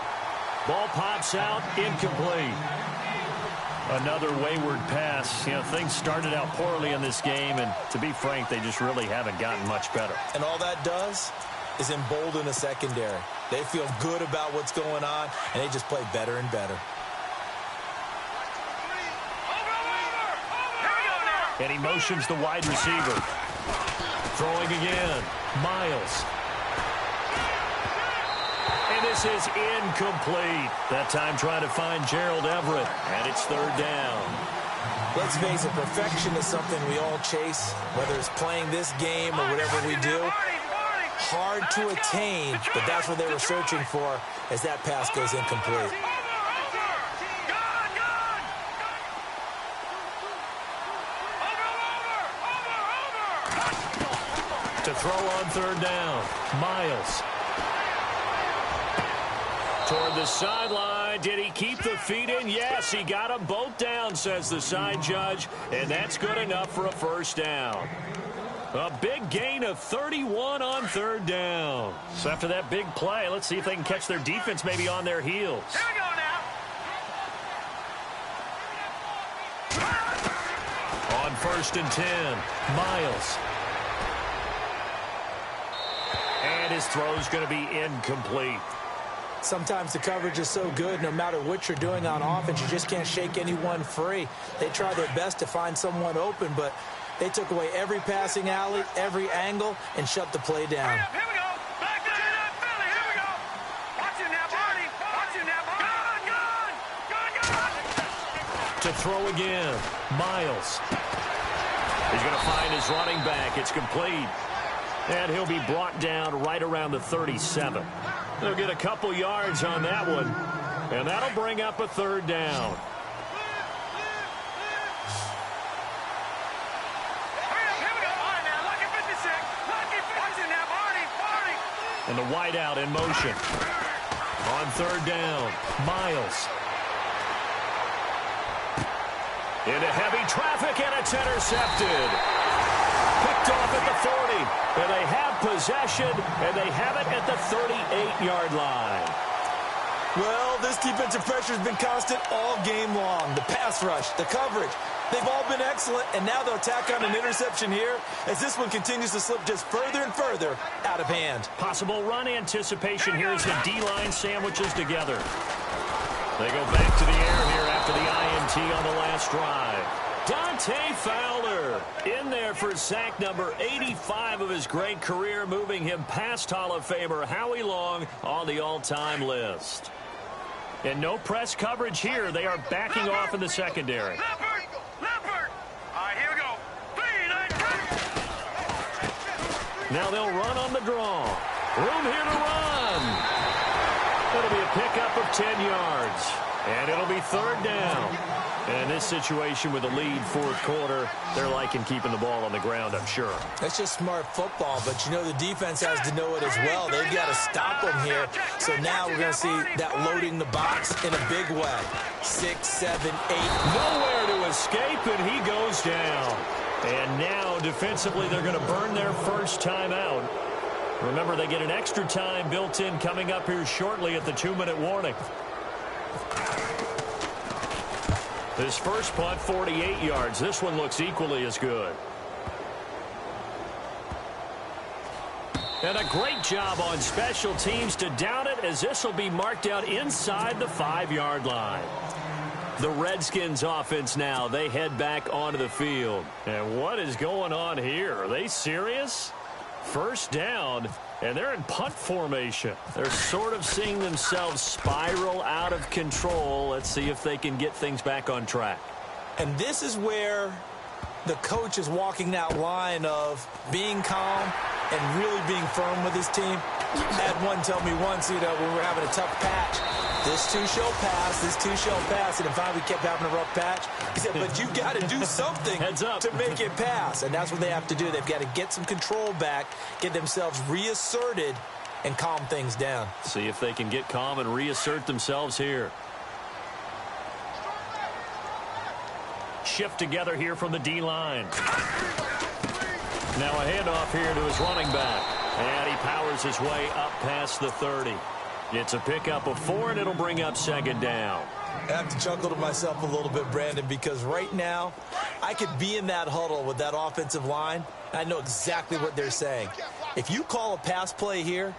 Ball pops out. Incomplete. Another wayward pass. You know, things started out poorly in this game, and to be frank, they just really haven't gotten much better. And all that does is embolden the secondary. They feel good about what's going on, and they just play better and better. And he motions the wide receiver. Throwing again. Miles. And this is incomplete. That time trying to find Gerald Everett. And it's third down. Let's face it, perfection is something we all chase, whether it's playing this game or whatever we do. Hard to attain, but that's what they were searching for as that pass goes incomplete. To throw on third down. Miles. Toward the sideline. Did he keep the feet in? Yes, he got them both down, says the side judge. And that's good enough for a first down. A big gain of 31 on third down. So after that big play, let's see if they can catch their defense maybe on their heels. Here we go now. On first and 10, Miles. And his throw's going to be incomplete. Sometimes the coverage is so good, no matter what you're doing on offense, you just can't shake anyone free. They try their best to find someone open, but they took away every passing alley, every angle, and shut the play down. Here we go. Back to that Philly. Here we go. Watch him now, Barney. Watch him now, Barney. Gun. To throw again, Miles. He's going to find his running back. It's complete. And he'll be brought down right around the 37. They'll get a couple yards on that one. And that'll bring up a third down. And the wideout in motion. On third down, Miles. Into heavy traffic, and it's intercepted. Picked off at the 40. And they have possession, and they have it at the 38-yard line. Well, this defensive pressure has been constant all game long. The pass rush, the coverage, they've all been excellent, and now they'll tack on an interception here as this one continues to slip just further and further out of hand. Possible run anticipation here as the D-line sandwiches together. They go back to the air here after the INT on the last drive. Dante Fowler in there for sack number 85 of his great career, moving him past Hall of Famer Howie Long on the all-time list. And no press coverage here. They are backing off in the secondary. Leopard. All right, here we go. Now they'll run on the draw. Room here to run. It'll be a pickup of 10 yards. And it'll be third down. And in this situation with the lead fourth quarter, they're liking keeping the ball on the ground, I'm sure. That's just smart football, but you know the defense has to know it as well. They've got to stop them here. So now we're going to see that loading the box in a big way. 6, 7, 8. Nowhere to escape, and he goes down. And now defensively they're going to burn their first time out. Remember, they get an extra time built in coming up here shortly at the 2-minute warning. His first punt, 48 yards. This one looks equally as good. And a great job on special teams to down it, as this will be marked out inside the 5-yard line. The Redskins offense now, they head back onto the field. And what is going on here? Are they serious? First down, and they're in punt formation. They're sort of seeing themselves spiral out of control. Let's see if they can get things back on track. And this is where the coach is walking that line of being calm and really being firm with his team. I had one tell me once, when we were having a tough patch, this too shall pass, this too shall pass. And if we kept having a rough patch, he said, but you've got to do something to make it pass. And that's what they have to do. They've got to get some control back, get themselves reasserted, and calm things down. See if they can get calm and reassert themselves here. Shift together here from the D-line. Now a handoff here to his running back. And he powers his way up past the 30. It's a pickup of 4, and it'll bring up second down. I have to chuckle to myself a little bit, Brandon, because right now I could be in that huddle with that offensive line. I know exactly what they're saying. If you call a pass play here,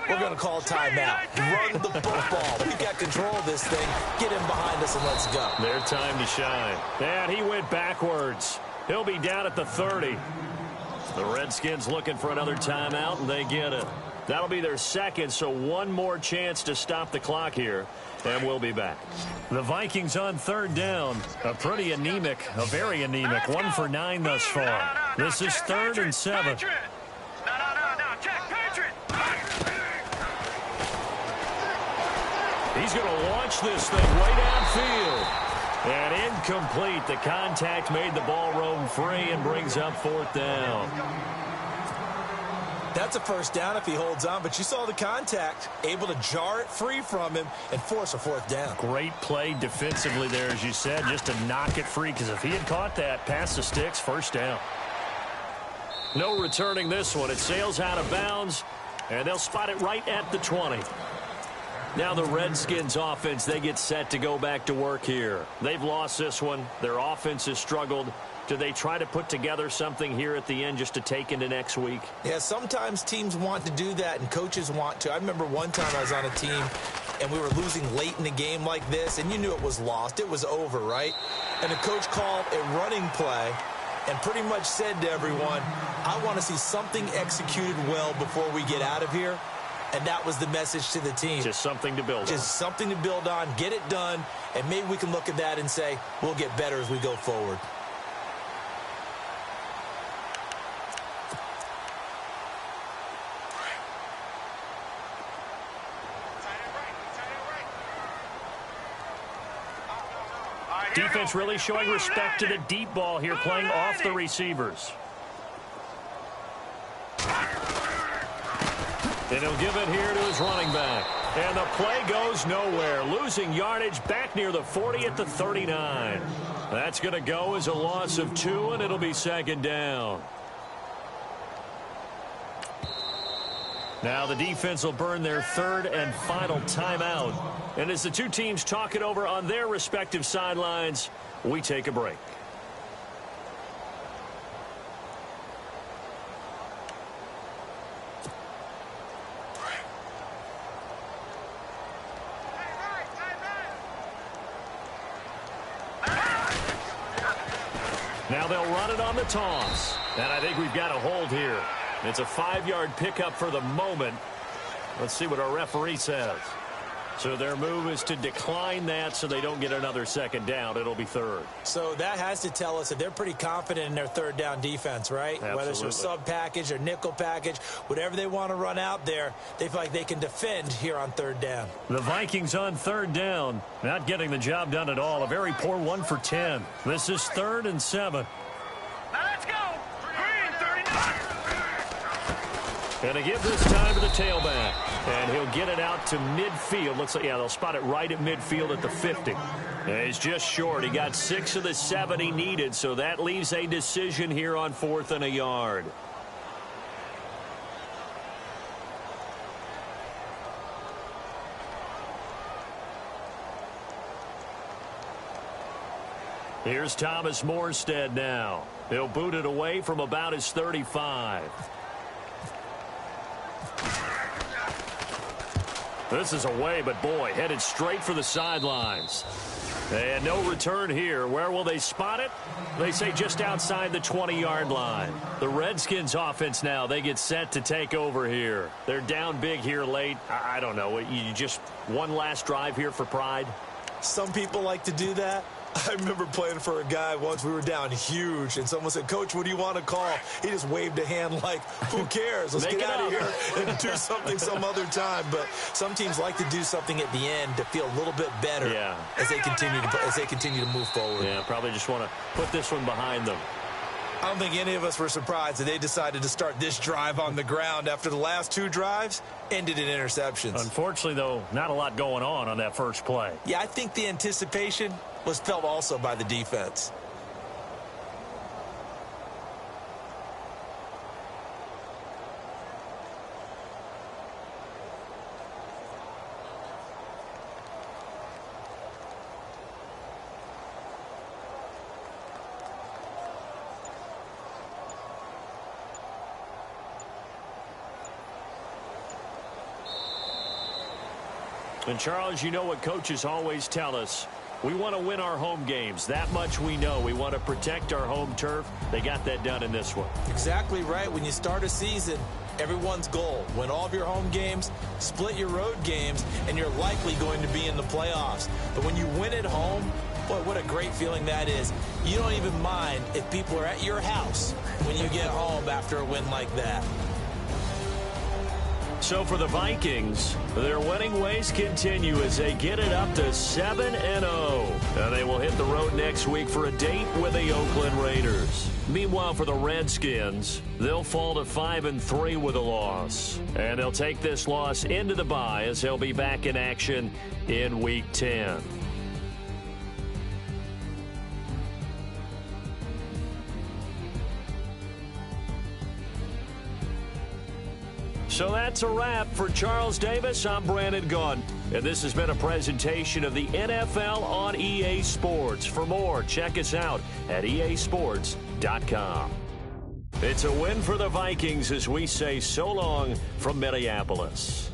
we're going to call a timeout. Run the football. We've got control of this thing. Get him behind us and let's go. Their time to shine. And he went backwards. He'll be down at the 30. The Redskins looking for another timeout, and they get it. That'll be their second, so one more chance to stop the clock here, and we'll be back. The Vikings on third down. A very anemic 1 for 9 thus far. This is 3rd and 7. He's going to launch this thing right outfield. And incomplete. The contact made the ball roam free and brings up 4th down. That's a first down if he holds on, but you saw the contact, able to jar it free from him and force a 4th down. Great play defensively there, as you said, just to knock it free, because if he had caught that, past the sticks, first down. No returning this one. It sails out of bounds, and they'll spot it right at the 20. Now the Redskins offense, they get set to go back to work here. They've lost this one. Their offense has struggled. Do they try to put together something here at the end just to take into next week? Yeah, sometimes teams want to do that and coaches want to. I remember one time I was on a team and we were losing late in a game like this, and you knew it was lost. It was over, right? And the coach called a running play and pretty much said to everyone, I want to see something executed well before we get out of here. And that was the message to the team. Just something to build on. Just something to build on, get it done, and maybe we can look at that and say, we'll get better as we go forward. Defense really showing respect to the deep ball here, playing off the receivers. And he'll give it here to his running back. And the play goes nowhere. Losing yardage back near the 40 at the 39. That's going to go as a loss of 2, and it'll be second down. Now the defense will burn their 3rd and final timeout. And as the two teams talk it over on their respective sidelines, we take a break. Now they'll run it on the toss. And I think we've got a hold here. It's a 5-yard pickup for the moment. Let's see what our referee says. So their move is to decline that so they don't get another second down. It'll be 3rd. So that has to tell us that they're pretty confident in their 3rd down defense, right? Absolutely. Whether it's their sub package or nickel package, whatever they want to run out there, they feel like they can defend here on 3rd down. The Vikings on 3rd down, not getting the job done at all. A very poor 1 for 10. This is 3rd and 7. Now let's go. Green, 39. And to give this time to the tailback. And he'll get it out to midfield. Looks like, yeah, they'll spot it right at midfield at the 50. And he's just short. He got 6 of the 7 he needed, so that leaves a decision here on 4th and a yard. Here's Thomas Morstead now. He'll boot it away from about his 35. This is away, but boy, headed straight for the sidelines. And no return here. Where will they spot it? They say just outside the 20-yard line. The Redskins offense now, they get set to take over here. They're down big here late. I don't know. You just one last drive here for pride? Some people like to do that. I remember playing for a guy once. We were down huge, and someone said, "Coach, what do you want to call?" He just waved a hand like, "Who cares? Let's get out of here and do something some other time." But some teams like to do something at the end to feel a little bit better as they continue to move forward. Yeah, probably just want to put this one behind them. I don't think any of us were surprised that they decided to start this drive on the ground after the last 2 drives ended in interceptions. Unfortunately, though, not a lot going on that first play. Yeah, I think the anticipation was felt also by the defense. And, Charles, you know what coaches always tell us. We want to win our home games. That much we know. We want to protect our home turf. They got that done in this one. Exactly right. When you start a season, everyone's goal: win all of your home games, split your road games, and you're likely going to be in the playoffs. But when you win at home, boy, what a great feeling that is. You don't even mind if people are at your house when you get home after a win like that. So for the Vikings, their winning ways continue as they get it up to 7-0. And they will hit the road next week for a date with the Oakland Raiders. Meanwhile, for the Redskins, they'll fall to 5-3 with a loss. And they'll take this loss into the bye as they'll be back in action in Week 10. So that's a wrap. For Charles Davis, I'm Brandon Gaudin. And this has been a presentation of the NFL on EA Sports. For more, check us out at easports.com. It's a win for the Vikings as we say so long from Minneapolis.